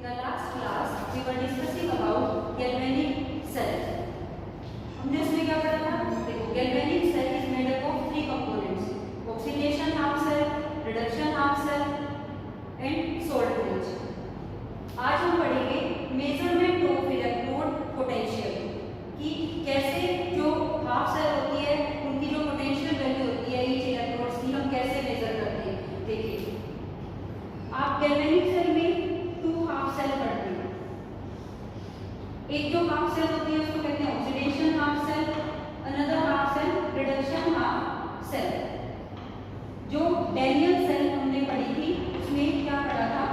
the last class we were discussing about galvanic cell. हमने इसमें क्या पढ़ा था? देखो, galvanic cell is made up of three components: oxidation half cell, reduction half cell, and salt bridge. आज हम पढ़ेंगे measurement of electrode potential कि कैसे जो हाफ सेल होती है उनकी जो पोटेंशियल वैल्यू होती है ईच इलेक्ट्रोड्स की हम कैसे मेजर करते हैं. देखिए, आप गैल्वेनिक सेल में टू हाफ सेल पढ़ते हैं. एक जो हाफ सेल होती है उसको कहते हैं oxidation half cell, another half cell reduction half cell. जो डैनियल सेल हमने पढ़ी थी उसमें क्या पढ़ा था?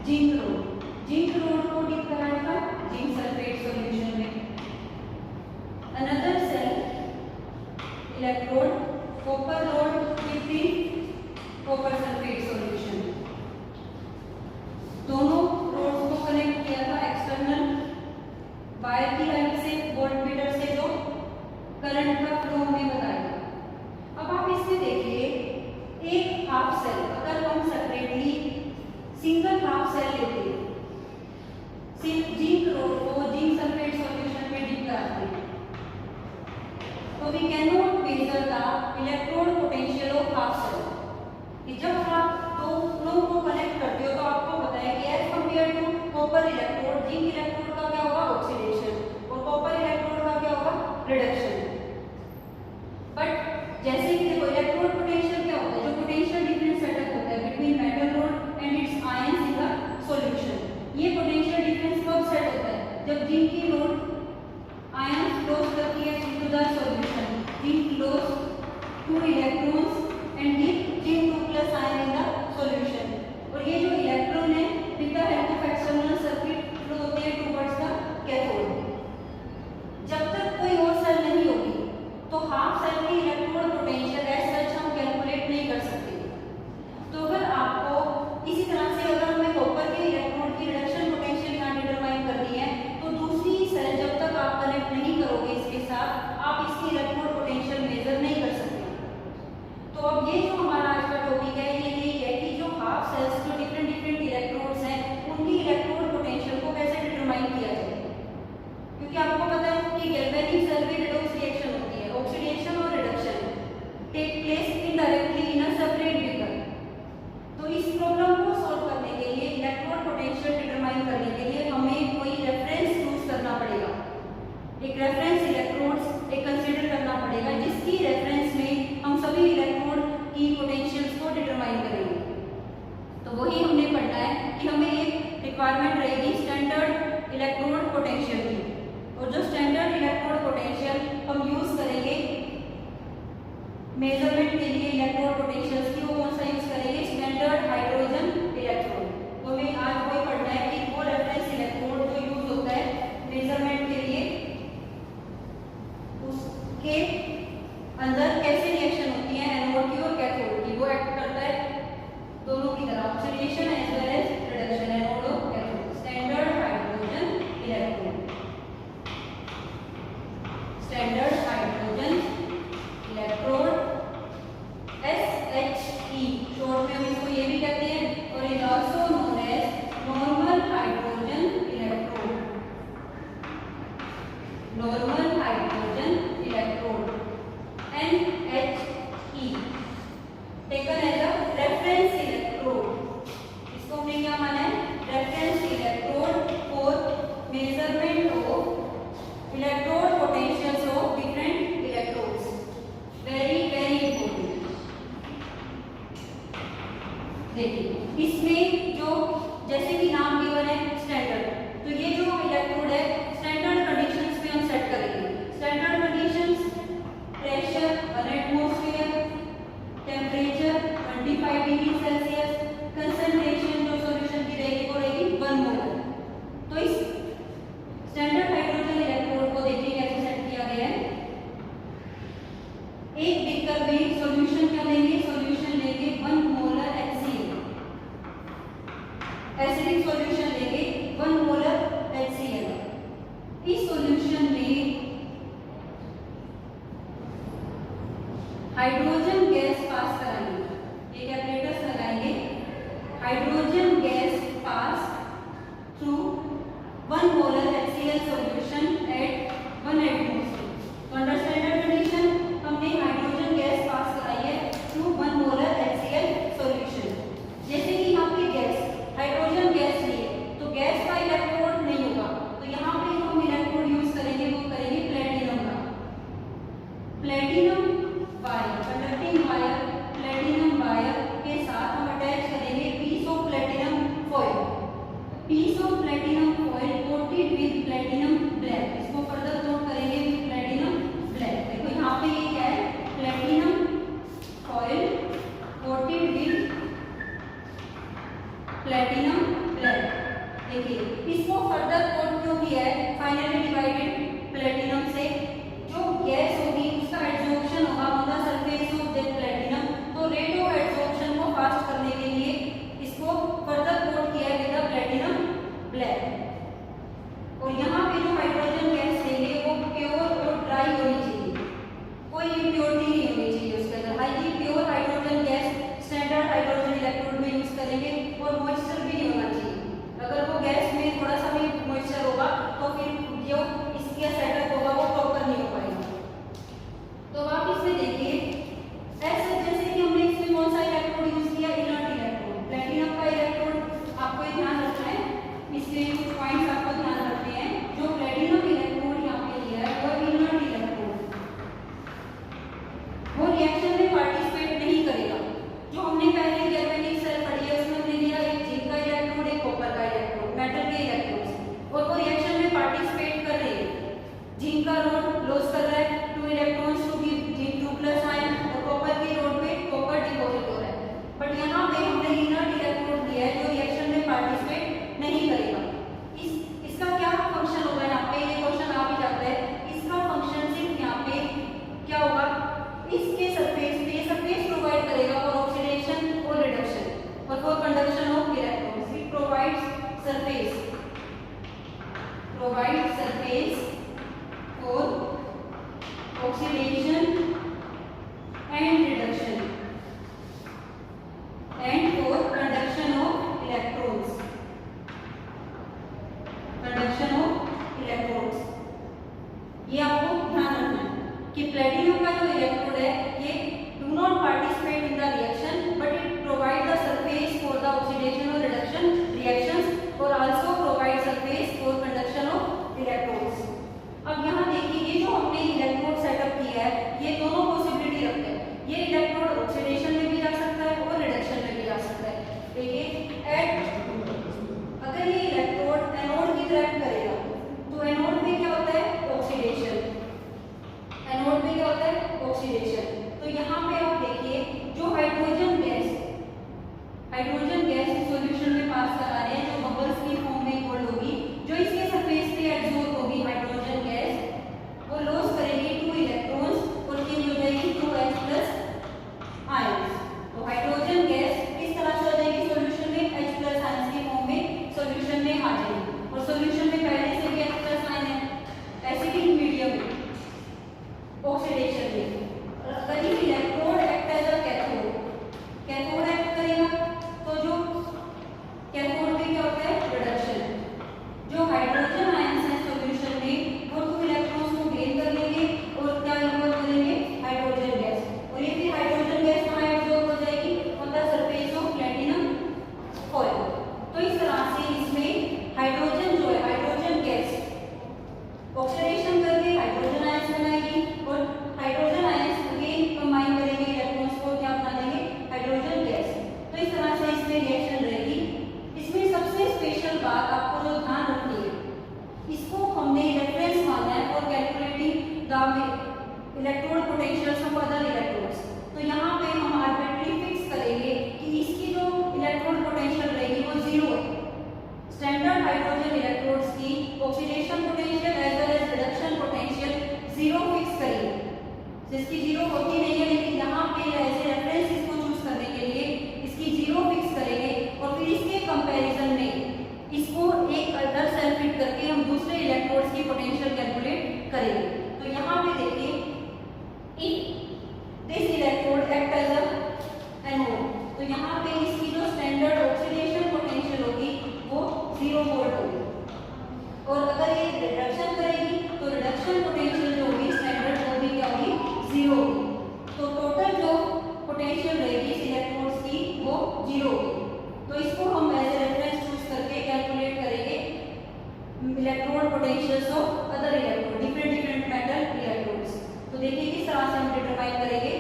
Zinc rod. जिंक रोड को डिप कराया था जिंक सल्फेट सॉल्यूशन में. Another cell electrode copper rod with the copper sulphate solution. दोनों रोड्स को कनेक्ट किया था एक्सटर्नल वायर की हेल्प से, वोल्टमीटर से जो करंट का फ्लो हमें बताएगा. अब आप इसमें देखिए, एक हाफ सेल अगर हम सेपरेटली सिंगल हाफ सेल लेते हैं, सिर्फ जिंक रोड को जिंक सल्फेट सॉल्यूशन में डिप कराते हैं, तो we cannot measure the electrode potential of half cell. कि जब आप दोनों को कनेक्ट करते हो तो आपको पता है कि as compare to copper electrode, zinc electrode का क्या होगा? ऑक्सीडेशन, और कॉपर इलेक्ट्रोड का क्या होगा? रिडक्शन. बट जैसे कि देखो, इलेक्ट्रोड पोटेंशियल क्या होता है? जो पोटेंशियल डिफरेंस सेटअप होता है between metal road and it's ions in the solution. ये पोटेंशियल डिफरेंस कब सेट होता है? जब जिंक की रोड आयन क्लोज करती है into the solution. Zinc close 2 electrons and give zinc 2 plus ion in the solution. और ये जो इलेक्ट्रॉन है with the help of external circuit flow होते हैं towards the cathode. जब तक कोई और सेल नहीं होगी तो हाफ सेल की इलेक्ट्रोड पोटेंशियल एज सच हम कैलकुलेट नहीं कर सकते. तो अगर आपको इसी तरह से अगर हमें कॉपर के इलेक्ट्रोड की रिडक्शन पोटेंशियल यहाँ डिटरमाइन करनी है तो दूसरी सेल जब तक आप कनेक्ट नहीं करोगे इसके साथ आप इसकी इलेक्ट्रोड पोटेंशियल मेजर नहीं कर सकते. तो अब ये जो हमारा आज का टॉपिक है ये यही है कि जो हाफ सेल्स जो डिफरेंट डिफरेंट इलेक्ट्रोड्स हैं उनकी इलेक्ट्रोड पोटेंशियल को कैसे डिटरमाइन किया जाए. क्योंकि आपको पता है कि गैल्वेनिक सेल में रेडॉक्स रिएक्शन होती है, ऑक्सीडेशन और reduction take place indirectly in a separate beaker. तो इस प्रॉब्लम को सॉल्व करने के लिए इलेक्ट्रोड पोटेंशियल डिटरमाइन करने के लिए हमें कोई रेफरेंस यूज करना पड़ेगा. एक रेफरेंस इलेक्ट्रोड्स एक कंसीडर करना पड़ेगा जिसकी रेफरेंस में हम सभी इलेक्ट्रोड की पोटेंशियल्स को डिटरमाइन करेंगे. तो वही हमने पढ़ना है कि हमें एक रिक्वायरमेंट रहेगी स्टैंडर्ड इलेक्ट्रोड पोटेंशियल की. और जो स्टैंडर्ड इलेक्ट्रोड पोटेंशियल हम यूज करेंगे मेजरमेंट के लिए इलेक्ट्रोड पोटेंशियल्स की, वो कौन सा यूज करेंगे? Standard hydrogen electrode. तो हमें आज वही पढ़ना है कि वो रेफरेंस इलेक्ट्रोड जो यूज होता है मेजरमेंट के लिए उसके अंदर कैसे रिएक्शन होती है एनोड की और कैथोड की. वो एक्ट करता है दोनों की तरह, oxidation as well as reduction, anode और cathode. Standard hydrogen electrode, standard hydrogen electrode SHE short में हम इसको ये भी कहते हैं. और it also known as normal hydrogen electrode, normal hydrogen electrode NHE taken as a reference electrode. इसको हमने क्या माना है? Reference electrode for measurement of electrode potentials of different electrodes. Very very important. देखिए, इसमें जो जैसे कि नाम गिवन है स्टैंडर्ड, तो ये जो इलेक्ट्रोड है स्टैंडर्ड कंडीशंस में हम सेट करेंगे. Standard conditions pressure 1 atmosphere, temperature 25 degree Celsius, concentration जो सॉल्यूशन की रहेगी वो रहेगी 1 मोलर. तो इस स्टैंडर्ड हाइड्रोजन इलेक्ट्रोड को देखिए कैसे सेट किया गया है. एक बीकर में सॉल्यूशन क्या लेंगे? सॉल्यूशन लेंगे 1 मोलर HCl, एसिडिक सॉल्यूशन लेंगे 1 मोलर HCl. इस सॉल्यूशन में हाइड्रोजन गैस पास कराएंगे. एक एपरेटस लगाएंगे, hydrogen gas pass oxidation and reduction, and for conduction of electrons, conduction of electrons। ये आपको ध्यान रखना है कि प्लेटिनम का जो इलेक्ट्रोड है ये do not participate in the reaction but it provide the surface for the oxidation और रिडक्शन रिएक्शंस और also provide surface for conduction of electrons. अब यहाँ देखिए ये जो हमने इलेक्ट्रोड सेटअप किया है ये दोनों पॉसिबिलिटी रखते हैं। ये इलेक्ट्रोड ऑक्सीडेशन में भी जा सकता है और रिडक्शन में भी जा सकता है। देखिए अगर ये इलेक्ट्रोड एनोड की तरफ करेगा तो एनोड में क्या होता है ऑक्सीडेशन, एनोड में क्या होता है ऑक्सीडेशन। तो यहाँ पे आप देखिए जो हाइड्रोजन गैस इस सॉल्यूशन में पास करा रहे हैं, जो बबल्स की फॉर्म में होल्ड होगी, जो इसके सरफेस पे एब्जॉर्ब होगी हाइड्रोजन गैस, वो लॉस करेगी 2 इलेक्ट्रॉन्स और चेंज हो जाएगी 2H+ आयंस। तो हाइड्रोजन गैस किस तरह से हो जाएगी सॉल्यूशन में H+ आयंस की फॉर्म में सॉल्यूशन में आ जाएगी और सॉल्यूशन में पहले से भी H+ आयन है एसिडिक मीडियम ऑक्सीडेशन में। अगर ये electrode act as a cathode act करेगा तो जो कैथोड में क्या होता है रिडक्शन। जो हाइड्रोजन आयंस है सॉल्यूशन में वो 2 इलेक्ट्रॉन्स को गेन कर लेंगे और क्या एब्जॉर्ब करेंगे हाइड्रोजन गैस, और ये फिर हाइड्रोजन गैस कहाँ एब्जॉर्ब हो जाएगी on the surface of platinum foil. तो इस तरह से इसमें हाइड्रोजन जो है हाइड्रोजन गैस ऑक्सीडेशन करके हाइड्रोजन आयंस बनाएगी और हाइड्रोजन आयंस अगेन कंबाइन करेंगे इलेक्ट्रॉन्स को क्या बना देंगे हाइड्रोजन गैस। तो इस तरह से इसमें रिएक्शन रहेगी। इसमें सबसे स्पेशल बात आपको जो ध्यान रखनी है, इसको हमने रेफरेंस माना है for calculating the electrode potentials of other electrodes. तो यहाँ पे हम आर्बिट्ररी फिक्स करेंगे कि इसकी जो इलेक्ट्रोड पोटेंशियल रहेगी वो 0 है। स्टैंडर्ड हाइड्रोजन इलेक्ट्रोड्स की oxidation potential as well as reduction potential 0 fix करेंगे, जिसकी 0 होती नहीं है, लेकिन यहाँ पे ऐसे रेफरेंस इसको चूज करने के लिए इसकी 0 फिक्स करेंगे और फिर इसके कंपैरिजन में इसको एक अदर सेल फिट करके हम दूसरे इलेक्ट्रोड्स की पोटेंशियल कैलकुलेट करेंगे। तो यहाँ पे देखिए this electrode act as a anode, तो यहाँ पे इसकी जो स्टैंडर्ड ऑक्सीडेशन पोटेंशियल होगी वो 0 वोल्ट होगी और अगर ये रिडक्शन करेगी तो रिडक्शन पोटेंशियल जो होगी स्टैंडर्ड वो भी क्या होगी 0 होगी। तो टोटल जो पोटेंशियल रहेगी इस इलेक्ट्रोड्स की वो 0 होगी। तो इसको हम एज ए रेफरेंस चूज करके कैलकुलेट करेंगे electrode potentials of other electrode different metal electrodes. तो देखिए किस तरह से हम डिटरमाइन करेंगे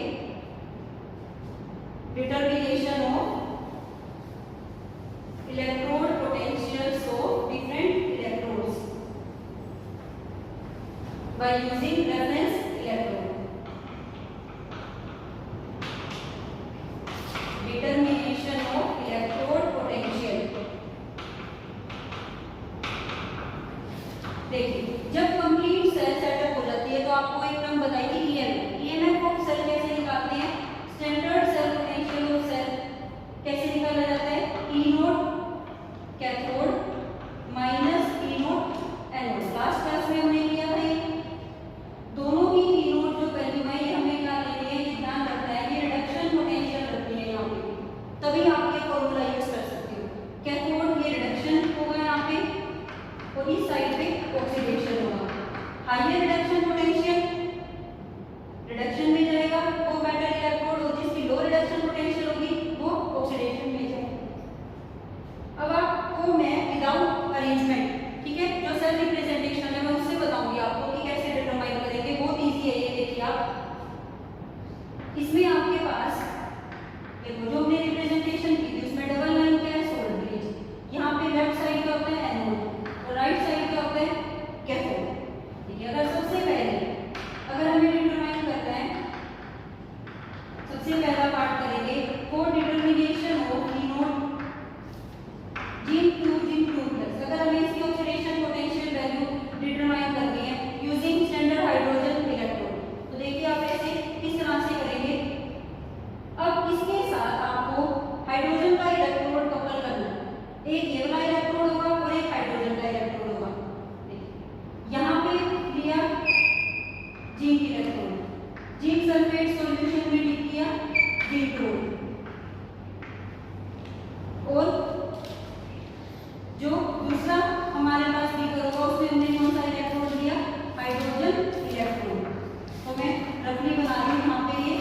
determination of electrode potentials of different electrodes by using reference electrode. Determination of electrode potential. देखिए जब कंप्लीट सेल सेटअप हो जाती है तो आपको एक टर्म बताइए ईएमएफ ऑफ सेल कैसे निकालते हैं। Standard cell potential of cell कैसे निकाला जाता है E0 cathode minus E0 anode. Last class में हमने किया था ये दोनों ही E0 जो वैल्यू है ये हमें क्या लेनी है, ये ध्यान रखना है कि रिडक्शन पोटेंशियल रखनी है यहाँ पे, तभी आप ये फॉर्मूला यूज कर सकते हो। कैथोड ये रिडक्शन होगा यहाँ पे और इस साइड पे ऑक्सीडेशन होगा। हायर रिडक्शन पोटेंशियल रिडक्शन में जाएगा वो मेटल इलेक्ट्रोड और जिसकी लो रिडक्शन पोटेंशियल होगी वो ऑक्सीडेशन में जाएगा। अब आपको मैं विदाउट अरेंजमेंट ठीक है जो सेल रिप्रेजेंटेशन है मैं उससे बताऊंगी आपको कि कैसे डिटरमाइन करेंगे। बहुत इजी है ये, देखिए आप इसमें आपके पास देखो जो हमने रिप्रेजेंटेशन की थी उसमें डबल लाइन क्या है सोल्ड ब्रिज। यहाँ पे लेफ्ट साइड क्या होता है एनोड और राइट साइड क्या होता है कैथोड। ठीक है अगर सबसे पहले अगर हमें डिटरमाइन करना है सबसे पहला पार्ट करेंगे for determination of E0 G2 अगर हमें इसकी ऑक्सीडेशन पोटेंशियल वैल्यू डिटरमाइन करनी है यूजिंग स्टैंडर्ड हाइड्रोजन इलेक्ट्रोड। तो देखिए आप ऐसे किस तरह से करेंगे। अब इसके साथ आपको हाइड्रोजन का इलेक्ट्रोड कपल करना है। एक ये वाला इलेक्ट्रोड होगा और एक हाइड्रोजन का इलेक्ट्रोड होगा। यहाँ पे लिया zinc electrode zinc sulphate solution में डिप किया जिंक क्लोराइड। और जो दूसरा हमारे पास बीकर होगा उसमें हमने कौन सा इलेक्ट्रोड लिया, हाइड्रोजन इलेक्ट्रोड। तो मैं रफली बना रही हूँ यहाँ पे ये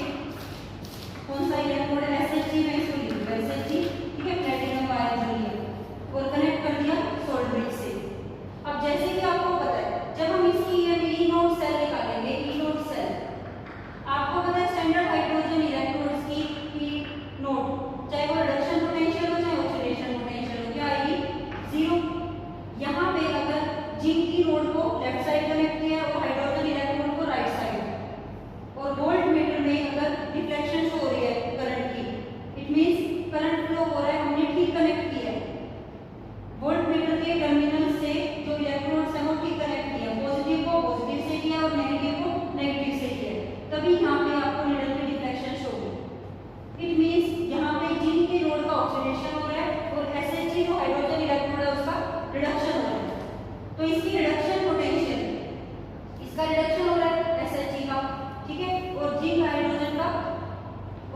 कौन सा इलेक्ट्रोड है, SHG में इसको लिख दिया SHG, ठीक है, प्लेटिनम आयन लिया और कनेक्ट कर दिया सोल्ट ब्रिज से। अब जैसे कि आपको पता है जब हम इसकी ई नोड सेल निकालेंगे, ई नोड सेल आपको पता है स्टैंडर्ड हाइड्रोजन इलेक्ट्रोड्स की ई नोड चाहे वो रिडक्शन पोटेंशियल हो चाहे ऑक्सीडेशन पोटेंशियल हो क्या आएगी, 0। यहाँ पे अगर जिंक की नोड को लेफ्ट साइड कनेक्ट किया और हाइड्रोजन इलेक्ट्रोड को राइट साइड, और वोल्ट मीटर में अगर डिफ्लेक्शन शो हो रही है करंट की, इट मींस करंट फ्लो हो रहा है, हमने ठीक कनेक्ट किया है। वोल्ट मीटर के टर्मिनल से जो इलेक्ट्रोड्स हैं वो ठीक कनेक्ट किया, पॉजिटिव को पॉजिटिव से किया और नेगेटिव को नेगेटिव से किया, तभी यहाँ पे आपको निडल में डिफ्लेक्शन शो होगी। इट मींस यहाँ पे जिंक की नोड का ऑक्सीडेशन हो रहा है और SHG जो हाइड्रोजन इलेक्ट्रोड है उसका रिडक्शन हो रहा है। तो इसकी रिडक्शन पोटेंशियल, इसका रिडक्शन हो रहा है SHG का, ठीक है, और जिंक हाइड्रोजन का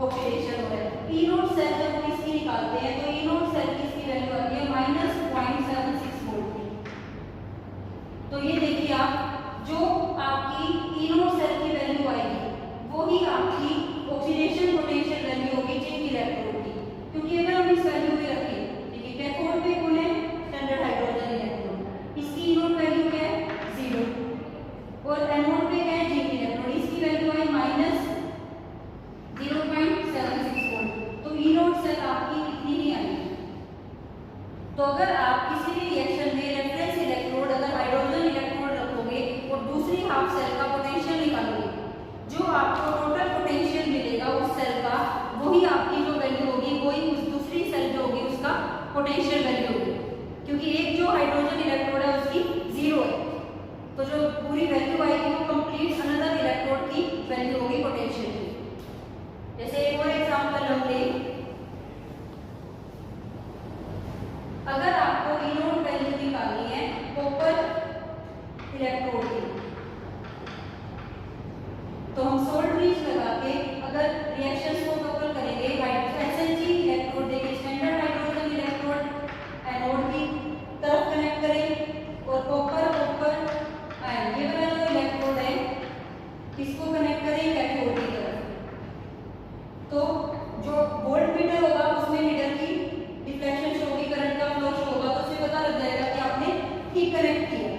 ऑक्सीडेशन हो रहा है। ई नोड सेल जब हम इसकी निकालते हैं तो ई नोड सेल की इसकी वैल्यू आती है -0.76 वोल्ट की। तो ये देखिए आप जो आपकी ई नोड सेल की वैल्यू आएगी वो ही आपकी ऑक्सीडेशन पोटेंशियल वैल्यू होगी जिंक इलेक्ट्रोड की, क्योंकि अगर हम इस वैल्यू पे रखें, देखिए कैथोड पे कौन है, स्टैंडर्ड हाइड्रोजन इलेक्ट्रोड, इसकी ई नोड वैल्यू क्या है 0 और एनोड पे क्या है जिंक इलेक्ट्रोड, इसकी वैल्यू है -0.76 वोल्ट। तो ई नोड सेल आपकी इतनी ही आएगी। तो अगर आप किसी भी रिएक्शन में रेफरेंस इलेक्ट्रोड अगर हाइड्रोजन इलेक्ट्रोड रखोगे और दूसरी हाफ सेल का पोटेंशियल निकालोगे, जो आपको टोटल पोटेंशियल मिलेगा उस सेल का, वही आपकी जो वैल्यू होगी वही उस दूसरी सेल जो होगी उसका पोटेंशियल वैल्यू होगी, क्योंकि एक जो हाइड्रोजन इलेक्ट्रोड है उसकी 0 है, तो जो पूरी वैल्यू आएगी वो कंप्लीट अनदर इलेक्ट्रोड की वैल्यू होगी पोटेंशियल की। जैसे एक और एग्जांपल हम लें, अगर आपको ई नोड वैल्यू निकालनी है कॉपर इलेक्ट्रोड की, तो हम सोल्ट ब्रिज लगा के अगर रिएक्शंस को कपल करेंगे, SHG इलेक्ट्रोड देंगे, स्टैंडर्ड हाइड्रोजन इलेक्ट्रोड एनोड की तरफ कनेक्ट करें और कॉपर आयन ये वाला जो इलेक्ट्रोड है इसको कनेक्ट करें कैथोड की तरफ। तो जो वोल्ट मीटर होगा उसमें मीटर की डिफ्लेक्शन शो होगी, करंट का फ्लो शो होगा, तो उससे पता लग जाएगा कि आपने ठीक कनेक्ट किया।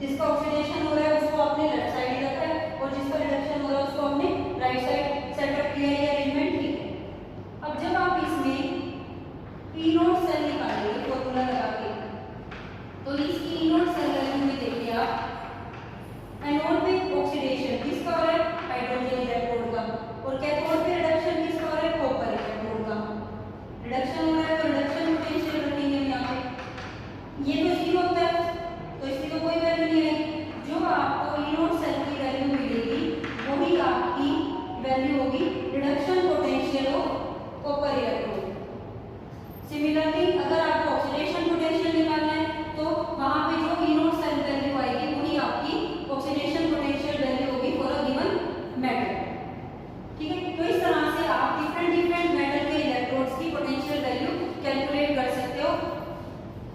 जिसका ऑक्सीडेशन हो रहा है उसको आपने लेफ्ट साइड ही रखा है और जिसका रिडक्शन हो रहा है उसको आपने राइट साइड सेटअप किया, ये अरेंजमेंट ठीक है। अब जब आप इसमें ई नोड सेल निकालेंगे फॉर्मूला लगा के, तो इसकी ई नोड सेल वैल्यू में देखिए आप एनोड पे ऑक्सीडेशन किसका हो रहा है, हाइड्रोजन इलेक्ट्रोड का, और कैथोड पे रिडक्शन किसका हो रहा है, कॉपर इलेक्ट्रोड का। रिडक्शन हो रहा है तो रिडक्शन पोटेंशियल रखेंगे हम यहाँ पे, ये तो 0 होता है तो इसकी तो कोई वैल्यू नहीं है। जो आपको ई नोड सेल की वैल्यू मिलेगी वही आपकी वैल्यू होगी reduction potential of copper electrode. Similarly अगर आपको ऑक्सीडेशन पोटेंशियल निकालना है तो वहां पे जो ई नोड सेल वैल्यू आएगी वही आपकी ऑक्सीडेशन पोटेंशियल वैल्यू होगी फॉर अ गिवन मेटल, ठीक है। तो इस तरह से आप डिफरेंट मेटल के इलेक्ट्रोड्स की पोटेंशियल वैल्यू कैलकुलेट कर सकते हो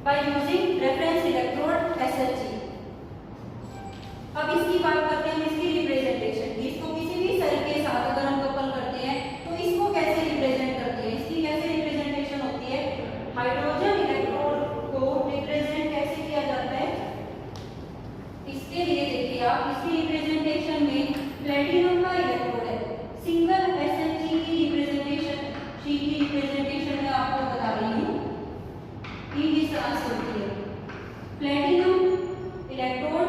by using reference electrode SHG। अब इसकी बात करते हैं इसकी रिप्रेजेंटेशन की। इसको किसी भी सेल के साथ अगर हम कपल करते हैं तो इसको कैसे रिप्रेजेंट करते हैं, इसकी कैसे रिप्रेजेंटेशन होती है, हाइड्रोजन इलेक्ट्रोड को रिप्रेजेंट कैसे किया जाता है, इसके लिए देखिए आप इसकी रिप्रेजेंटेशन में प्लेटिनम का इलेक्ट्रोड है, सिंगल SHG की रिप्रेजेंटेशन, शी की रिप्रेजेंटेशन मैं आपको बता रही हूँ, इस तरह से होती है। Platinum electrode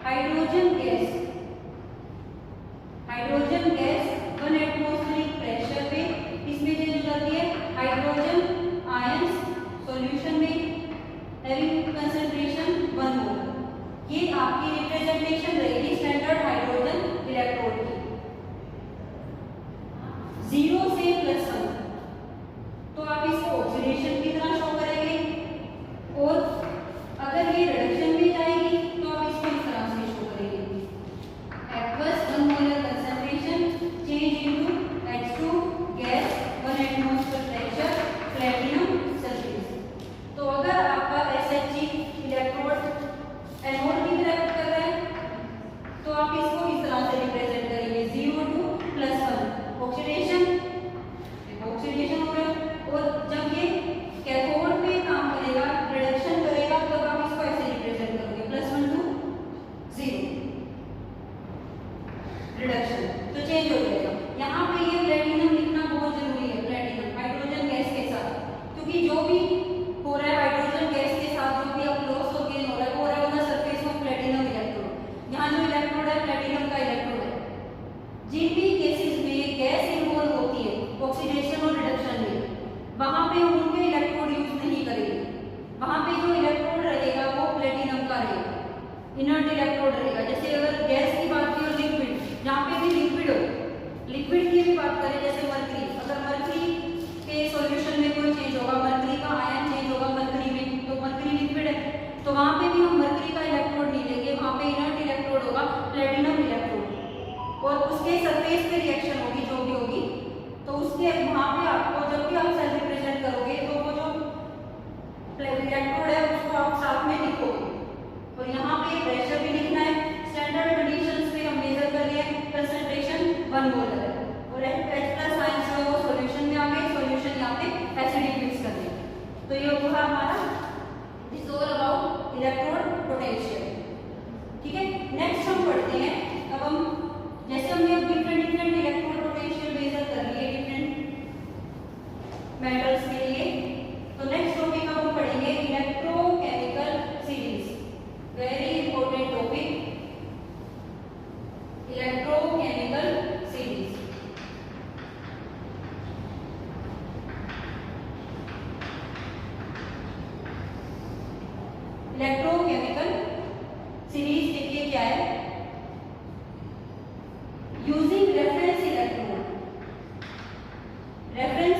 hydrogen gas 1 atmospheric pressure पे इसमें चेंज हो जाती है, हाइड्रोजन आयंस सॉल्यूशन में हैविंग कंसंट्रेशन 1 मोल। ये आपकी रिप्रेजेंटेशन रहेगी स्टैंडर्ड हाइड्रोजन इलेक्ट्रोड की। 0 से +1 तो आप इसको ऑक्सीडेशन की तरह शो करेंगे, और अगर ये रिडक्शन में जाएगी तो आप इसको इस तरह से शो करेंगे, एक्वस 1 मोलर कंसंट्रेशन रिडक्शन, तो चेंज हो जाएगा। यहाँ पे ये प्लेटिनम लिखना बहुत जरूरी है, प्लेटिनम हाइड्रोजन गैस के साथ, क्योंकि जो भी हो रहा है हाइड्रोजन गैस के साथ, जो भी अब लॉस और गेन हो रहा है वो हो रहा है on the surface of platinum electrode. यहाँ जो इलेक्ट्रोड है प्लेटिनम का इलेक्ट्रोड है। जिन भी केसेस में गैस इन्वॉल्व होती है ऑक्सीडेशन और रिडक्शन में, वहां पे उनके इलेक्ट्रोड यूज नहीं करेंगे। वहां पे जो इलेक्ट्रोड रहेगा वो प्लेटिनम का रहेगा, इनर्ट इलेक्ट्रोड रहेगा। जैसे अगर गैस की बात की और लिक्विड, जहाँ पे भी लिक्विड हो, लिक्विड की भी बात करें जैसे मरकरी, अगर मरकरी के सॉल्यूशन में कोई चेंज होगा, मरकरी का आयन चेंज होगा मरकरी में, तो मरकरी लिक्विड है, तो वहां पे भी हम मरकरी का इलेक्ट्रोड नहीं लेंगे, वहां पे इनर्ट इलेक्ट्रोड होगा प्लेटिनम इलेक्ट्रोड, और उसके सरफेस पे रिएक्शन होगी जो भी होगी, तो उसके वहां पे आपको जब भी आप सेल रिप्रेजेंट करोगे तो वो जो इलेक्ट्रोड है उसको आप साथ में लिखोगे। और यहाँ पे प्रेशर भी लिखना है। स्टैंडर्ड कंडीशंस पे हम मेजर कर लिए, कंसंट्रेशन 1 मोलर है, और H+ आयन जो है वो सॉल्यूशन में आ गए, सॉल्यूशन यहाँ पे एसिडिक मिक्स कर दिया। तो ये हुआ हमारा this all about electrode potential. ठीक है, नेक्स्ट हम पढ़ते हैं। अब हम जैसे हमने अब डिफरेंट इलेक्ट्रोड पोटेंशियल मेजर कर लिए डिफरेंट मेटल्स के लिए, तो नेक्स्ट टॉपिक हम पढ़ेंगे electrochemical series. Very important topic, electrochemical series. Electrochemical series देखिए क्या है। यूजिंग रेफरेंस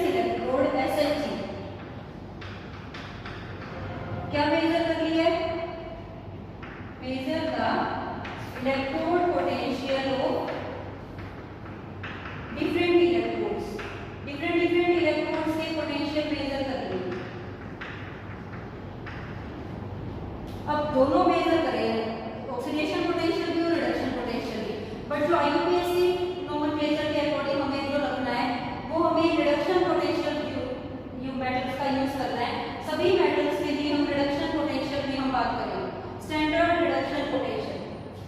इलेक्ट्रोड SHG, क्या मेजर कर लिया है? Measure the electrode potential of different electrodes, different electrodes के पोटेंशियल मेजर कर लिए। अब दोनों मेजर करें, ऑक्सीडेशन पोटेंशियल भी और रिडक्शन पोटेंशियल भी, बट जो IUPAC नोमेनक्लेचर के अकॉर्डिंग हमें जो रखना है वो हमें रिडक्शन पोटेंशियल मेटल्स का यूज करना है। सभी मेटल्स के लिए हम रिडक्शन पोटेंशियल में हम बात करेंगे। स्टैंडर्ड रिडक्शन पोटेंशियल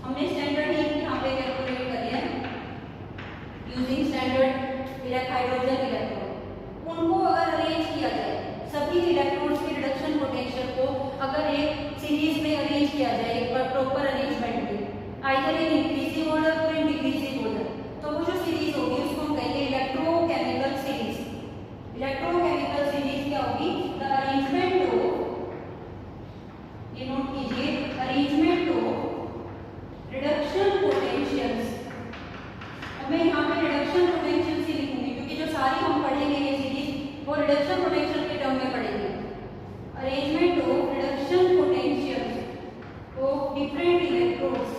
हमने स्टैंडर्ड ही यहाँ पे कैलकुलेट करी है यूजिंग स्टैंडर्ड हाइड्रोजन इलेक्ट्रोड। उनको अगर अरेंज किया जाए, सभी इलेक्ट्रोड्स के रिडक्शन पोटेंशियल को अगर एक सीरीज में अरेंज किया जाए, एक प्रॉपर अरेंजमेंट में, आइदर इन इंक्रीजिंग ऑर्डर और इन डिक्रीजिंग ऑर्डर, तो वो जो सीरीज होगी उसको हम कहेंगे इलेक्ट्रोकेमिकल सीरीज। इलेक्ट्रोकेमिकल सीरीज क्या होगी? द अरेंजमेंट ऑफ, ये नोट कीजिए, अरेंजमेंट ऑफ रिडक्शन पोटेंशियल्स। अब मैं यहाँ पे रिडक्शन पोटेंशियल से लिखूंगी क्योंकि जो सारी हम पढ़ेंगे ये सीरीज वो रिडक्शन पोटेंशियल के टर्म में पढ़ेंगे। Arrangement of reduction potentials of different electrodes,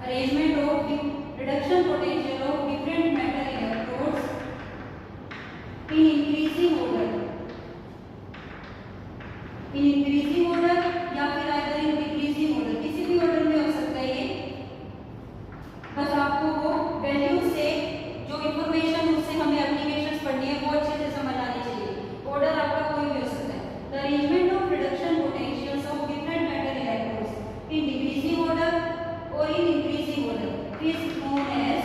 arrangement of reduction potential of different metal electrodes in increasing order, या फिर आइदर इन डिक्रीजिंग ऑर्डर, किसी भी ऑर्डर में हो सकता है ये। बस आपको वो वैल्यू से जो इंफॉर्मेशन उससे हमें एप्लीकेशंस पढ़नी है वो अच्छे से समझ आनी चाहिए। ऑर्डर आपका कोई भी हो सकता है। The arrangement of reduction potentials of different metal electrodes in decreasing order और in increasing order is known as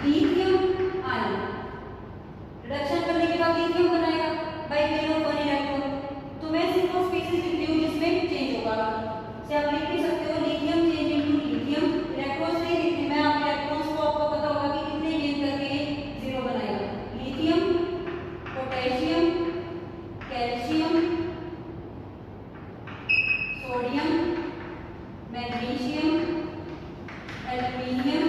lithium ion reduction करने के बाद लिथियम बनाएगा बाय गेन ऑफ 1 इलेक्ट्रॉन। तो मैं सिर्फ वो स्पीशीज लिख रही हूँ जिसमें चेंज होगा। से आप लिख भी सकते हो lithium change into lithium. Electrons नहीं लिखते मैं, आप इलेक्ट्रॉन्स को आपको पता होगा कि कितने गेन करके जीरो बनाएगा। Lithium, potassium, calcium, sodium, magnesium, aluminium,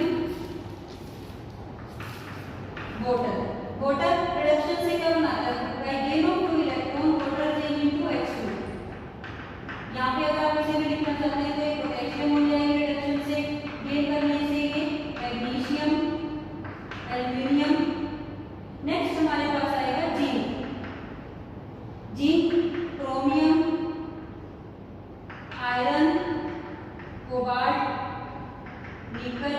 water. Water reduction से क्या बनाता है? By gain of 2 electron water change into H2। यहाँ पे अगर आप इसे भी लिखना चाहते हैं तो ये पोटेशियम हो जाएगा रिडक्शन से, गेन करने से ये मैग्नीशियम, एल्युमिनियम। नेक्स्ट हमारे पास आएगा zinc. Zinc, chromium, iron, cobalt, निकल।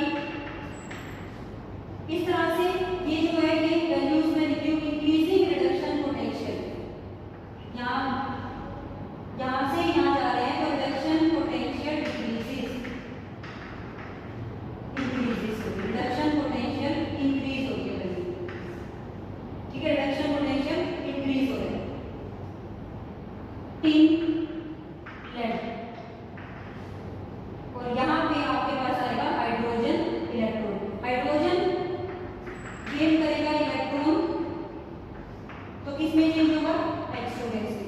इस तरह से ये जो है ये वैल्यूज में लिखी हुई इंक्रीजिंग रिडक्शन पोटेंशियल। यहाँ से यहाँ जा रहे हैं तो reduction potential increases reduction potential increase हो गया वैल्यू। ठीक है, रिडक्शन पोटेंशियल इंक्रीज हो रहा है। Tin, lead. और यहाँ पे आपके पास आएगा हाइड्रोजन इलेक्ट्रॉन। हाइड्रोजन गेन करेगा इलेक्ट्रॉन तो किसमें चेंज होगा? H2 गैस में।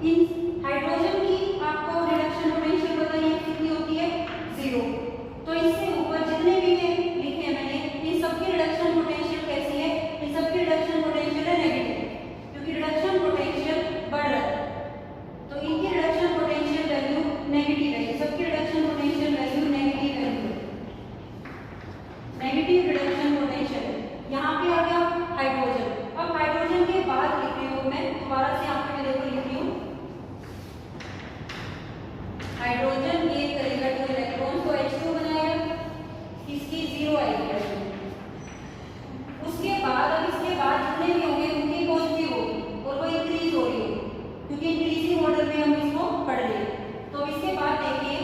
इन हाइड्रोजन की आपको रिडक्शन पोटेंशियल बताइए कितनी होती है? 0। तो इससे ऊपर जितने भी लिखे मैंने इन सबकी रिडक्शन पोटेंशियल कैसी है? इन सबकी रिडक्शन पोटेंशियल है नेगेटिव, क्योंकि रिडक्शन पोटेंशियल बढ़ रहा है तो इनकी रिडक्शन पोटेंशियल वैल्यू नेगेटिव है। सबकी reduction potential value negative value, negative reduction potential. यहाँ पे आ गया हाइड्रोजन। अब हाइड्रोजन के बाद लिख रही हूँ मैं दोबारा से, यहाँ पे मैं देखो लिख रही हूँ हाइड्रोजन गेन करेगा 2 इलेक्ट्रॉन तो H2 बनाएगा, इसकी 0 आएगी। उसके बाद अब इसके बाद जितने भी होंगे उनकी पॉजिटिव होगी और वो इंक्रीज हो रही है क्योंकि इंक्रीजिंग ऑर्डर में हम इसको पढ़ रहे हैं। तो इसके बाद देखिए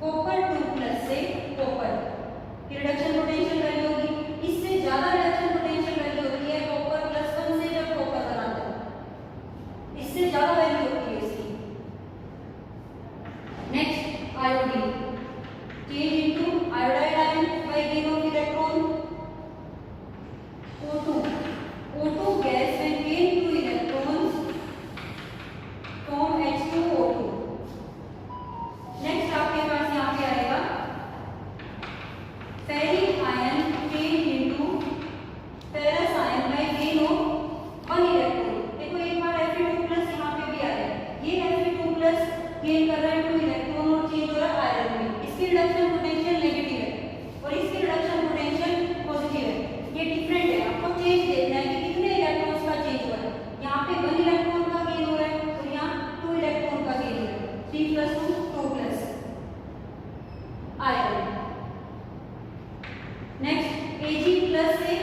कॉपर 2+ से कॉपर की रिडक्शन पोटेंशियल वैल्यू होगी। इससे ज्यादा रिडक्शन पोटेंशियल वैल्यू होती है कॉपर +1 से जब कॉपर बनाता है, इससे ज्यादा वैल्यू होती है इसकी। Next iodine, change into iodide ion by gain of electron. O2 gas में gain 2 electrons from H2O2। Next आपके पास यहाँ पे आएगा ferric ion change into ferrous ion by gain of 1 electron. देखो एक बार Fe2+ यहाँ पे भी आ रहा है, ये Fe2+ गेन कर रहा है 2 इलेक्ट्रॉन और चेंज हो रहा है आयरन में। इसकी रिडक्शन पोटेंशियल नेगेटिव है और इसकी रिडक्शन पोटेंशियल पॉजिटिव है। ये डिफरेंट है, आपको चेंज देखना है कि कितने इलेक्ट्रॉन्स का चेंज हो रहा है। यहाँ पे 1 इलेक्ट्रॉन का गेन हो रहा है और यहाँ 2 इलेक्ट्रॉन का गेन हो रहा है। 3+2 2+ आयरन। नेक्स्ट Ag+ से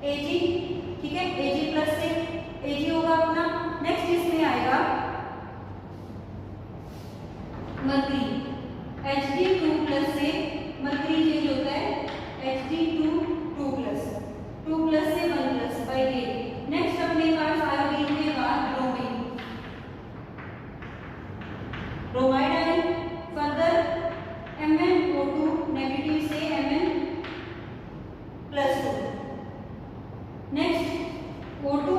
Ag, ठीक है, Ag+ से Ag होगा अपना। नेक्स्ट इसमें आएगा मर्करी, Hd2+ से मर्करी चेंज होता है Hd2 2+ से 1+ बाय गेन। नेक्स्ट अपने पास आयोडीन के बाद bromine, bromide ion. Further MnO2 negative से Mn+2। Next O2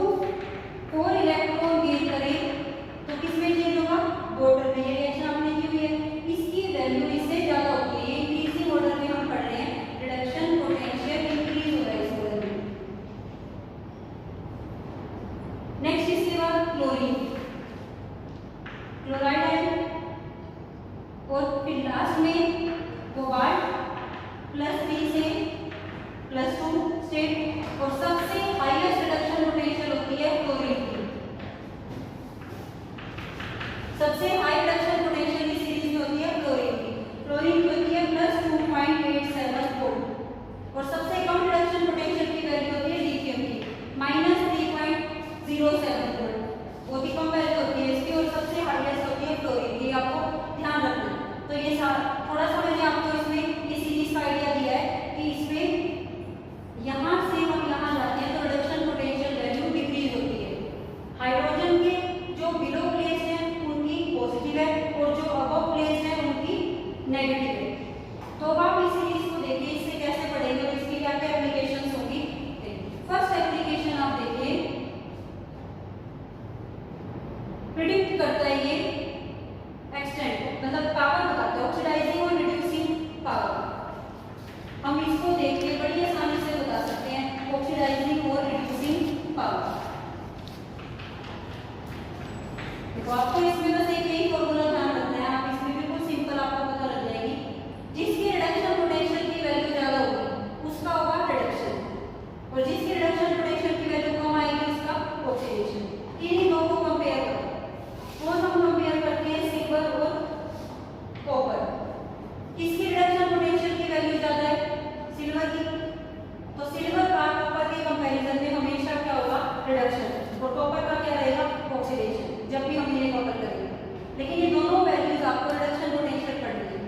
4 electron gain करे तो किसमें चेंज होगा? वाटर में। ये रिएक्शन आपने की हुई है, इसकी वैल्यू इससे ज्यादा होती है। ये इंक्रीजिंग ऑर्डर में हम पढ़ रहे हैं, रिडक्शन पोटेंशियल इंक्रीज हो रहा है इस ऑर्डर में। नेक्स्ट इसके बाद क्लोरीन, क्लोराइड आयन। और फिर लास्ट में कोबाल्ट +3 से +2 स्टेट। और सबसे हाईएस्ट रिडक्शन पोटेंशियल होती है क्लोरीन की। सबसे हाई रिडक्शन पोटेंशियल इस सीरीज में होती है क्लोरीन की। क्लोरीन की होती है +2.87 वोल्ट। और सबसे कम रिडक्शन पोटेंशियल की वैल्यू होती है लिथियम की -3.07 वोल्ट। बहुत ही कम वैल्यू होती है इसकी। और सबसे हाईएस्ट होती है क्लोरीन की, आपको ध्यान रखना। तो ये नेगेटिव है। तो अब आप इस सीरीज को देखिए, इससे कैसे पढ़ेंगे और इसकी क्या क्या एप्लीकेशंस होगी। फर्स्ट एप्लीकेशन आप देखिए, प्रिडिक्ट करता है ये एक्सटेंट, मतलब पावर बताता है, ऑक्सीडाइजिंग और रिड्यूसिंग पावर। हम इसको देख के बड़ी आसानी से बता सकते हैं ऑक्सीडाइजिंग और रिड्यूसिंग पावर। तो आपको इसमें बस एक यही फॉर्मूला ध्यान रखना है, आप इसमें बिल्कुल सिंपल आपको पता लग जाएगी। जिसकी रिडक्शन पोटेंशियल की वैल्यू ज्यादा होगी उसका होगा रिडक्शन, और जिसकी रिडक्शन पोटेंशियल की वैल्यू कम आएगी उसका ऑक्सीडेशन। इन्हीं दो को कंपेयर करो, और हम कंपेयर करते हैं सिल्वर और कॉपर। किसकी रिडक्शन पोटेंशियल की वैल्यू ज्यादा है? सिल्वर की। तो सिल्वर का कॉपर के कंपैरिजन में हमेशा क्या होगा? रिडक्शन, और कॉपर का क्या रहेगा? ऑक्सीडेशन, जब भी हम ये कॉपर करेंगे। लेकिन ये दोनों वैल्यूज आपको रिडक्शन पोटेंशियल पढ़नी है।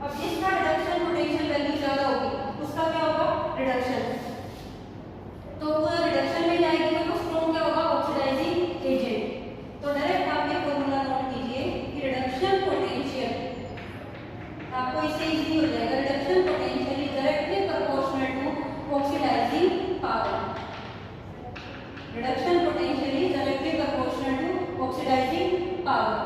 अब जिसका रिडक्शन पोटेंशियल वैल्यू ज्यादा होगी उसका क्या होगा? रिडक्शन। तो वो रिडक्शन में जाएगी तो वो स्ट्रॉन्ग क्या होगा? Oxidising agent. तो डायरेक्ट आप ये फॉर्मूला नोट कीजिए कि रिडक्शन पोटेंशियल, आपको इससे इजी हो जाएगा, reduction potential is directly proportional to oxidising power. Reduction potential is directly proportional to oxidising power.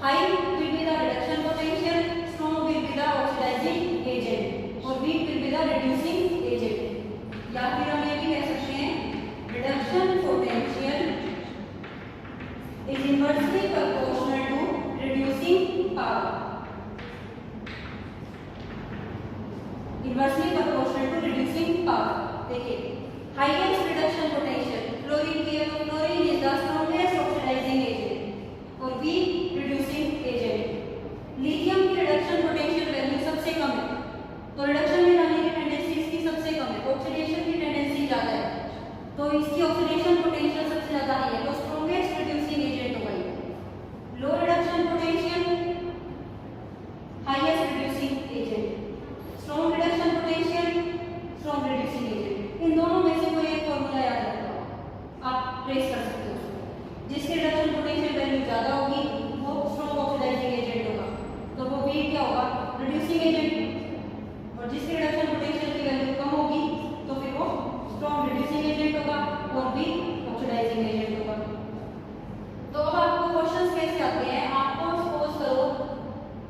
High will be the reduction potential, strong will be the oxidizing agent, और weak will be the reducing agent। या फिर हम ये भी कह सकते हैं reduction potential is inversely proportional to reducing power। inversely proportional to reducing power। देखिए highest reduction potential chlorine की है, तो chlorine is the strongest oxidizing agent और weak reducing agent। लिथियम की रिडक्शन पोटेंशियल वैल्यू सबसे कम है, तो रिडक्शन में जाने की टेंडेंसी इसकी सबसे कम है, ऑक्सीडेशन की टेंडेंसी ज्यादा है, तो इसकी ऑक्सीडेशन पोटेंशियल सबसे ज्यादा हाई है, तो स्ट्रॉन्गेस्ट रिड्यूसिंग एजेंट होगा ये। Low reduction potential, highest reducing agent. Strong reduction potential, strong reducing agent. इन दोनों में से कोई एक फॉर्मूला याद रखो, आप ट्रेस कर सकते हो। जिसकी रिडक्शन पोटेंशियल वैल्यू ज्यादा होगी वो स्ट्रॉन्ग ऑक्सीडाइजिंग एजेंट होगा, तो वो वीक क्या होगा? Reducing agent. और जिसकी रिडक्शन पोटेंशियल की वैल्यू कम होगी तो फिर वो स्ट्रॉन्ग रिड्यूसिंग एजेंट होगा और वीक ऑक्सीडाइजिंग एजेंट होगा। तो अब आपको क्वेश्चंस कैसे आते हैं? आपको सपोज करो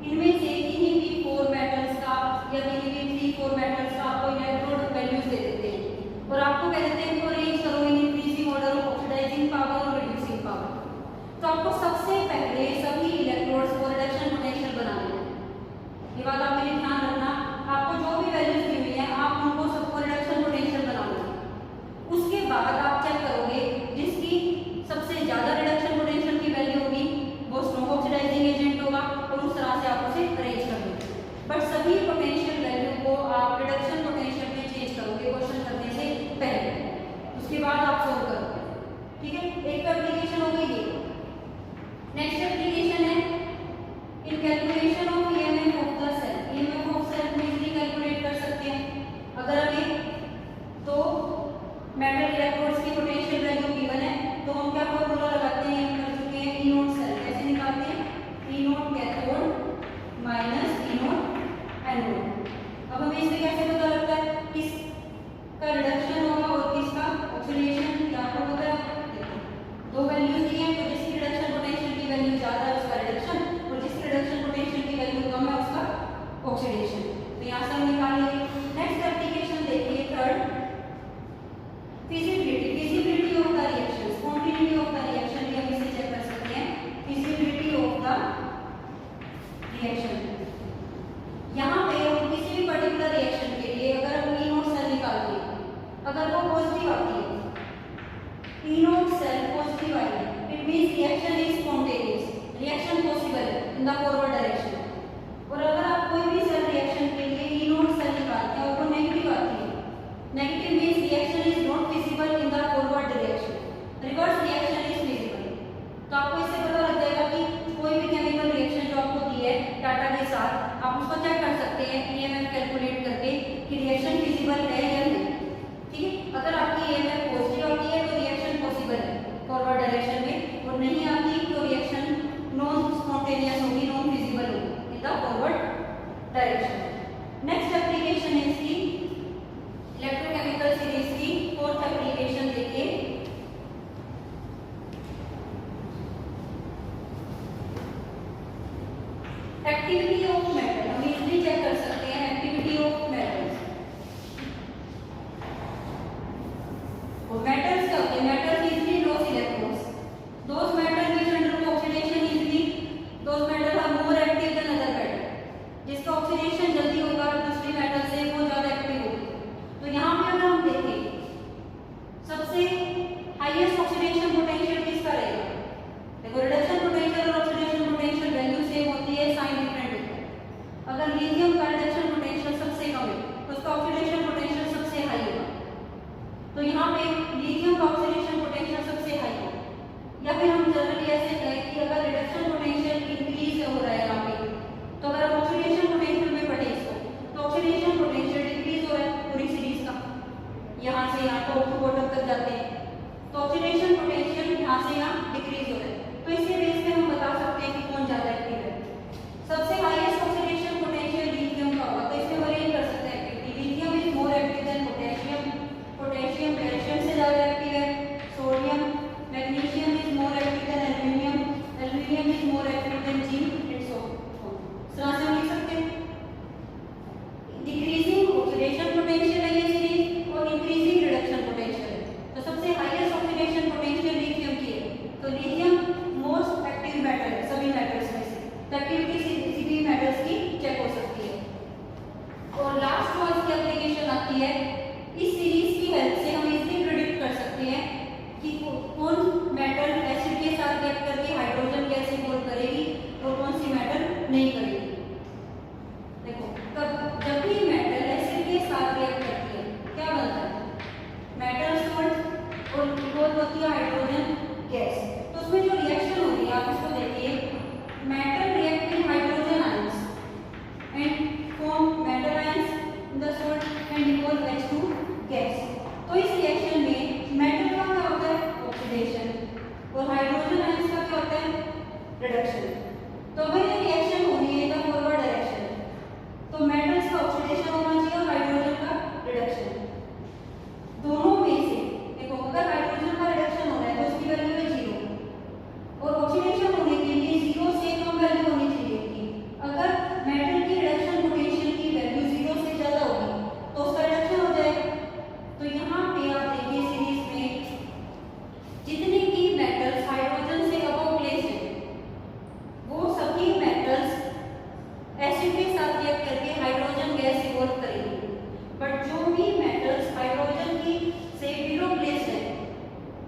इनमें से किन्हीं भी 4 मेटल्स का या किन्हीं भी 3-4 मेटल्स का आपको इलेक्ट्रोड वैल्यूज दे देते हैं और आपको कह देते हैं इनको अरेंज करो in increasing order of oxidising power और रिड्यूसिंग पावर। तो आपको सबसे पहले सभी इलेक्ट्रोड्स को रिडक्शन पोटेंशियल बनाना है। ये बात आप मेरी ध्यान रखना, आपको जो भी वैल्यूज दी हुई है आप उनको सबको रिडक्शन पोटेंशियल बनाओगे। उसके बाद आप चेक करोगे जिसकी सबसे ज्यादा रिडक्शन पोटेंशियल की वैल्यू होगी वो स्ट्रॉन्ग ऑक्सीडाइजिंग एजेंट होगा और उस तरह से आप उसे अरेंज कर दोगे। बट सभी पोटेंशियल वैल्यू को आप रिडक्शन पोटेंशियल में चेंज करोगे क्वेश्चन करने से पहले, उसके बाद आप सोल्व करोगे। ठीक है, एक एप्लीकेशन हो गई ये। नेक्स्ट एप्लीकेशन है in calculation of EMF of the cell. EMF of cell को इजीली कैलकुलेट कर सकते हैं। अगर हमें तो मेटल इलेक्ट्रोड्स की पोटेंशियल वैल्यू गिवन है तो हम क्या फॉर्मूला लगाते हैं? हम कर चुके हैं ई नोट सेल। कैसे निकालते हैं? ई नोट कैथोड माइनस ई नोट एनोड। अब हमें इससे कैसे पता लगता है किसका रिडक्शन होगा और किसका ऑक्सीडेशन? क्या आपको पता है? दो वैल्यूज दी हैं, तो जिसकी रिडक्शन पोटेंशियल की वैल्यू ज्यादा है उसका रिडक्शन और जिसकी रिडक्शन पोटेंशियल की वैल्यू कम है उसका ऑक्सीडेशन। तो यहाँ से हम निकाल लेंगे। नेक्स्ट एप्लीकेशन देखिए third, feasibility. Feasibility of the reactions, continuity of the reaction भी हम इसे चेक कर सकते हैं। फिजिबिलिटी ऑफ द रिएक्शन, यहाँ पे हम किसी भी पर्टिकुलर रिएक्शन के लिए अगर हम ई नोट सेल निकालते हैं, अगर वो पॉजिटिव आती है, ई नोट सेल पॉजिटिव आई है, it means reaction is spontaneous, reaction possible in the forward direction. और अगर आप कोई भी सेल रिएक्शन के लिए ई नोट सेल निकालते हैं और वो नेगेटिव आती है, negative means reaction is not visible in the forward direction, reverse reaction is visible. तो आपको इससे पता लग जाएगा कि कोई भी केमिकल रिएक्शन जो आपको दी है डाटा के साथ, आप उसको चेक कर सकते हैं ईएमएफ कैलकुलेट करके कि रिएक्शन विजिबल है या नहीं। ठीक है, अगर आपकी ईएमएफ पॉजिटिव आती है तो रिएक्शन पॉसिबल है फॉरवर्ड डायरेक्शन में, और नहीं आती तो रिएक्शन नॉन स्पॉन्टेनियस होगी, नॉन विजिबल होगी in the forward activity of metal हम इजीली चेक कर सकते हैं एक्टिविटी ऑफ मेटल्स। और मेटल्स क्या होते हैं? Metals easily loss electrons, those metal which undergo oxidation easily, those metal are more active than other metal। जिसका ऑक्सीडेशन जल्दी होगा दूसरी मेटल से वो ज्यादा एक्टिव होगी। तो यहाँ पे अगर हम देखें सबसे हाईएस्ट ऑक्सीडेशन पोटेंशियल किसका रहेगा? देखो रिडक्शन पोटेंशियल और ऑक्सीडेशन पोटेंशियल वैल्यू सेम होती है, साइन डिफरेंट होता है। अगर लिथियम का रिडक्शन पोटेंशियल सबसे कम है तो उसका ऑक्सीडेशन पोटेंशियल सबसे हाई होगा। तो यहाँ पे लिथियम का ऑक्सीडेशन पोटेंशियल सबसे हाई है। या फिर हम जनरली ऐसे कहें कि अगर रिडक्शन पोटेंशियल इंक्रीज हो रहा है यहाँ पे, तो अगर हम ऑक्सीडेशन पोटेंशियल में पढ़े इसको तो ऑक्सीडेशन पोटेंशियल डिक्रीज हो रहा है पूरी सीरीज का, यहाँ से यहाँ टॉप टू बॉटम तक जाते हैं तो ऑक्सीडेशन पोटेंशियल यहाँ से यहाँ डिक्रीज हो रहा है। तो इसी बेस पे हम बता सकते हैं कि कौन ज्यादा एक्टिव है। सबसे हाईएस्ट ऑक्सीडेशन पोटेंशियल लिथियम का होगा, तो इसमें हम ये कर सकते हैं activity lithium is more active than potassium, potassium calcium से ज्यादा एक्टिव है। Sodium magnesium is more active than aluminium, aluminium is more active than zinc and so on. इस तरह से हम लिख सकते हैं डिक्रीजिंग ऑक्सीडेशन पोटेंशियल है ये सीरीज और इंक्रीजिंग रिडक्शन पोटेंशियल है। तो सबसे हाईएस्ट ऑक्सीडेशन पोटेंशियल लिथियम की है, तो लिथियम मोस्ट एक्टिव मेटल है सभी मेटल्स में से। तो एक्टिविटी किसी भी मेटल्स की चेक हो सकती है। और लास्ट जो इसकी एप्लीकेशन आती है, इस सीरीज की हेल्प से हम इजीली प्रेडिक्ट कर सकते हैं कि कौन मेटल एसिड के साथ रिएक्ट करके हाइड्रोजन गैस इवॉल्व करेगी और कौन सी मेटल नहीं करेगी। देखो तब जब भी मेटल एसिड के साथ रिएक्ट करती है क्या बनता है? मेटल सॉल्ट और इवॉल्व होती है हाइड्रोजन गैस। तो उसमें जो रिएक्शन हो रही है आप इसको देखिए, metal react with hydrogen ions and form metal ions in the salt and evolve H2 gas. तो इस रिएक्शन में मेटल का क्या होता है? ऑक्सीडेशन, और हाइड्रोजन आयंस का क्या होता है? रिडक्शन। तो अगर ये रिएक्शन हो रही है इन फॉरवर्ड डायरेक्शन, तो मेटल्स का ऑक्सीडेशन होना चाहिए और हाइड्रोजन का रिडक्शन। दोनों में से देखो अगर हाइड्रोजन का रिडक्शन हो रहा है तो उसकी वैल्यू है 0 और ऑक्सीडेशन होने के लिए 0 से कम वैल्यू होनी चाहिए थी। अगर मेटल की रिडक्शन पोटेंशियल की वैल्यू 0 से ज्यादा होगी तो उसका रिडक्शन हो जाएगा। तो यहाँ पे आप देखिए सीरीज में जितने भी मेटल्स हाइड्रोजन से अबव प्लेस है वो सभी मेटल्स एसिड के साथ रिएक्ट करके हाइड्रोजन गैस इवॉल्व करेंगे। बट जो भी मेटल्स हाइड्रोजन की से बिलो प्लेस है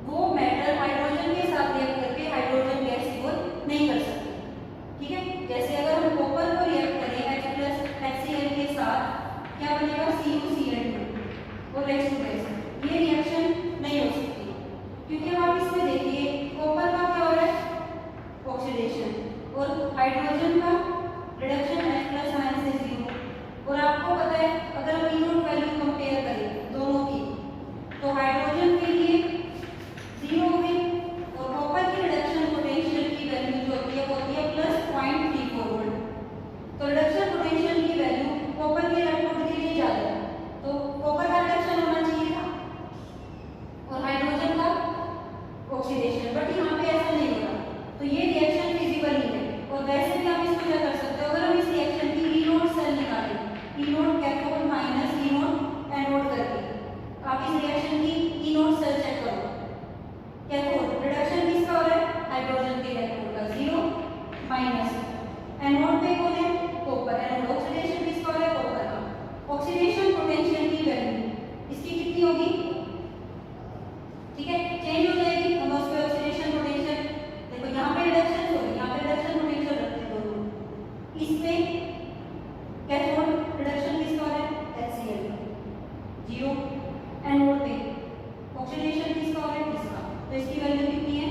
वो मेटल हाइड्रोजन के साथ रिएक्ट करके हाइड्रोजन गैस इवॉल्व नहीं कर सकते। ठीक है, जैसे अगर हम कॉपर को रिएक्ट करें H+ HCl के साथ क्या बनेगा? CuCl2 और H2 गैस। ये रिएक्शन नहीं हो सकती क्योंकि आप इसमें देखिए कॉपर का क्या हो रहा है? ऑक्सीडेशन और हाइड्रोजन का रिडक्शन H+ आयन से 0। और आपको पता है अगर हम इनोट वैल्यू कंपेयर करें दोनों की तो हाइड्रोजन के लिए 0 होगी और कॉपर की रिडक्शन पोटेंशियल की वैल्यू जो होती है वो होती है +0.34 वोल्ट। तो रिडक्शन पोटेंशियल की वैल्यू कॉपर के इलेक्ट्रोड के लिए ज्यादा है, तो कॉपर का रिडक्शन होना चाहिए था और हाइड्रोजन का ऑक्सीडेशन, बट यहाँ पे ऐसा नहीं हो रहा। तो ये रिएक्शन फिजिबल नहीं है। और वैसे भी आप इसको क्या कर सकते हो, अगर हम इस रिएक्शन की इनोड सेल निकालें, inode cathode minus inode anode करके आप इस रिएक्शन की इनोड सेल चेक करो। कैथोड रिडक्शन किसका हो रहा है? हाइड्रोजन के इलेक्ट्रॉन का 0 माइनस एनोड पे कौन है? कॉपर। एनोड ऑक्सीडेशन किसका हो रहा है? कॉपर का। ऑक्सीडेशन पोटेंशियल की वैल्यू इसकी कितनी होगी? ठीक है, चेंज हो जाएगी। हम उस पे ऑक्सीडेशन पोटेंशियल देखो यहाँ पे रिडक्शन हो रही है, यहाँ पे रिडक्शन पोटेंशियल रखते हैं दोनों। इसमें कैथोड रिडक्शन किसका हो रहा है? HCl 0। एनोड पे ऑक्सीडेशन किसका हो रहा है? इसका। तो इसकी वैल्यू कितनी है?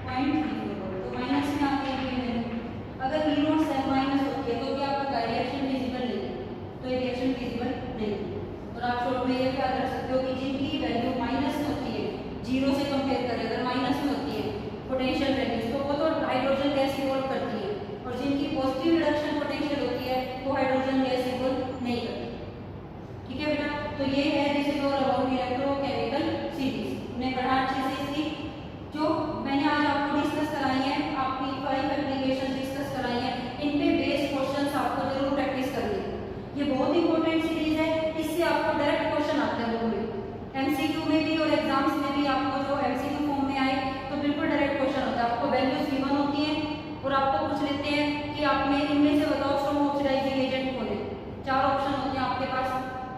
0.34। तो माइनस में आती है ये वैल्यू। अगर इनोड सेल माइनस होती है तो क्या आपका रिएक्शन फिजिबल नहीं है, तो ये रिएक्शन फिजिबल नहीं है। और आप शॉर्ट में ये याद रख सकते हो कि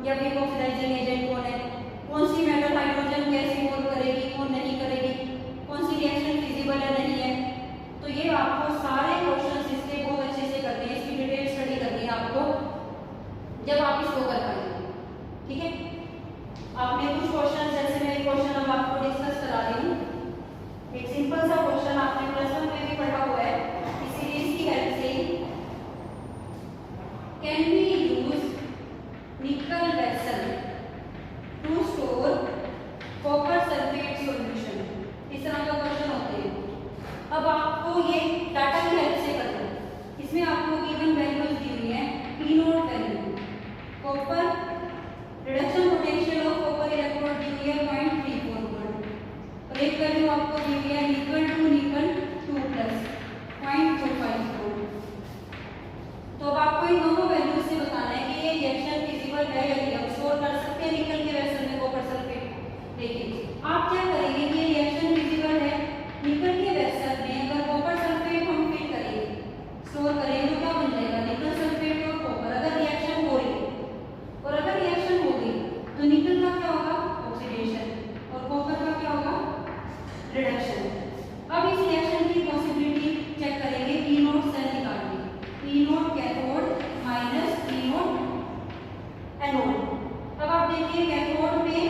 या वीक ऑक्सीडाइजिंग एजेंट कौन है, कौन सी मेटल हाइड्रोजन गैस इवॉल्व करेगी, कौन नहीं करेगी, कौन सी रिएक्शन फिजिबल है नहीं है। तो ये आपको सारे क्वेश्चंस इसके बहुत अच्छे से करने हैं, इसकी डिटेल स्टडी करनी है आपको जब आप इसको कर पाएंगे। ठीक है, आपने कुछ क्वेश्चन, जैसे मैं एक क्वेश्चन अब आपको डिस्कस करा रही हूँ। एक सिंपल सा क्वेश्चन आपने +1 में भी पढ़ा हुआ है, इस सीरीज की हेल्प से। Can we use nickel vessel to store copper sulphate solution, इस तरह का क्वेश्चन होते हैं। अब आपको ये डाटा की हेल्प से करना है। इसमें आपको गिवन वैल्यूज दी हुई है, P naught value, copper reduction potential of copper electrode दी हुई है 0.341, और एक वैल्यू आपको दी हुई है निकल 2 प्लस 0.254। तो अब आपको इन दोनों वैल्यूज से बताना है कि ये रिएक्शन फिजिबल है या नहीं। अब स्टोर कर सकते हैं निकल के वेसल में कॉपर सल्फेट। देखिए आप क्या करेंगे कि ये रिएक्शन फिजिबल है, निकल के वेसल में अगर कॉपर सल्फेट हम फिल करेंगे, स्टोर करेंगे, तो क्या बन जाएगा, निकल सल्फेट और कॉपर। अगर रिएक्शन हो रही है और अगर रिएक्शन हो गई तो निकल का क्या होगा, ऑक्सीडेशन, और कॉपर का क्या होगा, रिडक्शन। अब इस रिएक्शन की पॉसिबिलिटी चेक करेंगे, पी नोट सेल निकालेंगे, P note cathode minus P note anode. अब आप देखिए कैथोड में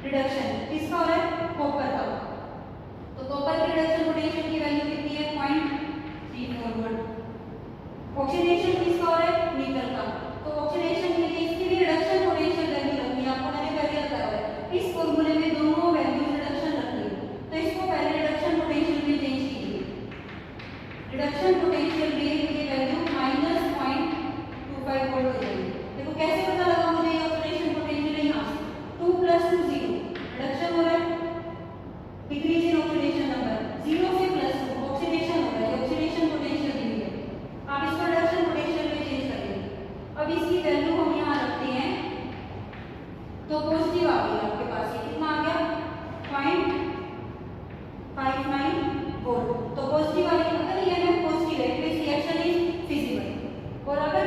रिडक्शन किसका हो रहा है, कॉपर का, तो कॉपर की रिडक्शन पोटेंशियल की वैल्यू कितनी है, 0.341। ऑक्सीडेशन किसका हो रहा है, निकल का, तो ऑक्सीडेशन के लिए इसकी भी रिडक्शन पोटेंशियल वैल्यू रखनी है, आपको मैंने पहले बताया है। इस फॉर्मूले में दोनों वैल्यूज रिडक्शन रखनी है, तो इसको पहले रिडक्शन पोटेंशियल में चेंज कीजिए। रिडक्शन पोटेंशियल में ये वैल्यू -0.25 वोल्ट हो जाएगी। देखो कैसे पता लगा मुझे ये ऑक्सीडेशन पोटेंशियल है, यहाँ से 2 + 2 0 रिडक्शन हो रहा है, डिक्रीज इन ऑक्सीडेशन नंबर, 0 से +2 ऑक्सीडेशन हो रहा है, ऑक्सीडेशन पोटेंशियल दी है। आप इसको रिडक्शन पोटेंशियल में चेंज करेंगे। अब इसकी वैल्यू हम यहाँ रखते हैं, तो पॉजिटिव आ गई आपके पास, ये कितना आ गया 0.59 वोल्ट, तो पॉजिटिव आ गई। अगर ये में पॉजिटिव है तो इस रिएक्शन इज फिजिबल। और अगर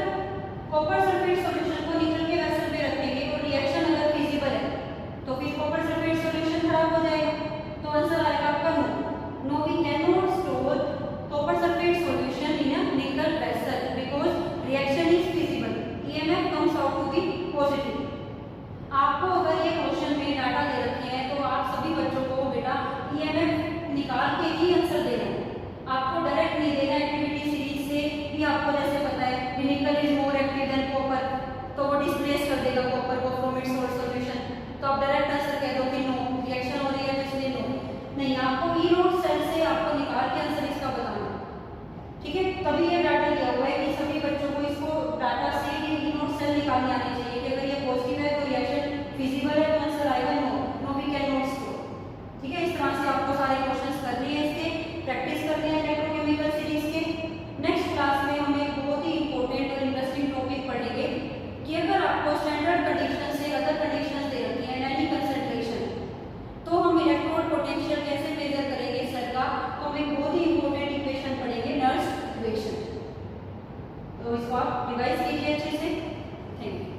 कॉपर सल्फेट सॉल्यूशन को निकल के वेसल में रखेंगे और रिएक्शन अगर फिजिबल है तो फिर कॉपर सल्फेट सॉल्यूशन खराब हो जाएगा, तो आंसर आएगा आपका no. No, we can not store copper sulphate solution in a nickel vessel because reaction is feasible, EMF comes out to be positive. आपको अगर ये क्वेश्चन में डाटा दे रखे हैं तो आप सभी बच्चों को बेटा ईएमएफ निकाल के ही आंसर देना है, आपको डायरेक्ट नहीं देना। एक्टिविटी सीरीज से भी आपको जैसे पता है निकल is more active than copper, तो वो डिस्प्लेस कर देगा कॉपर को फ्रॉम इट्स सोर्स सॉल्यूशन, तो आप डायरेक्ट आंसर कह दो कि नो, रिएक्शन हो रही है इसलिए नो। नहीं, आपको ई नोट सेल से आपको निकाल के आंसर इसका बताना, ठीक है। तभी ये डाटा दिया हुआ है कि सभी बच्चों को इसको डाटा से ई नोट सेल निकालने आने चाहिए कि अगर ये पॉजिटिव है तो रिएक्शन फिजिबल है तो आंसर आएगा no, no we can not store. ठीक है, इस तरह से आपको सारे क्वेश्चंस करने हैं, इसके प्रैक्टिस करते हैं इलेक्ट्रोकेमिकल सीरीज के। नेक्स्ट क्लास में हम एक बहुत ही इंपॉर्टेंट और इंटरेस्टिंग टॉपिक पढ़ेंगे कि अगर आपको स्टैंडर्ड कंडीशन से अदर कंडीशन दे रखी है यानी कंसंट्रेशन, तो हम इलेक्ट्रोड पोटेंशियल कैसे मेजर करेंगे सर का, तो हम एक बहुत ही इंपॉर्टेंट इक्वेशन पढ़ेंगे, नर्स इक्वेशन। तो इसको आप रिवाइज कीजिए अच्छे से। Thank you.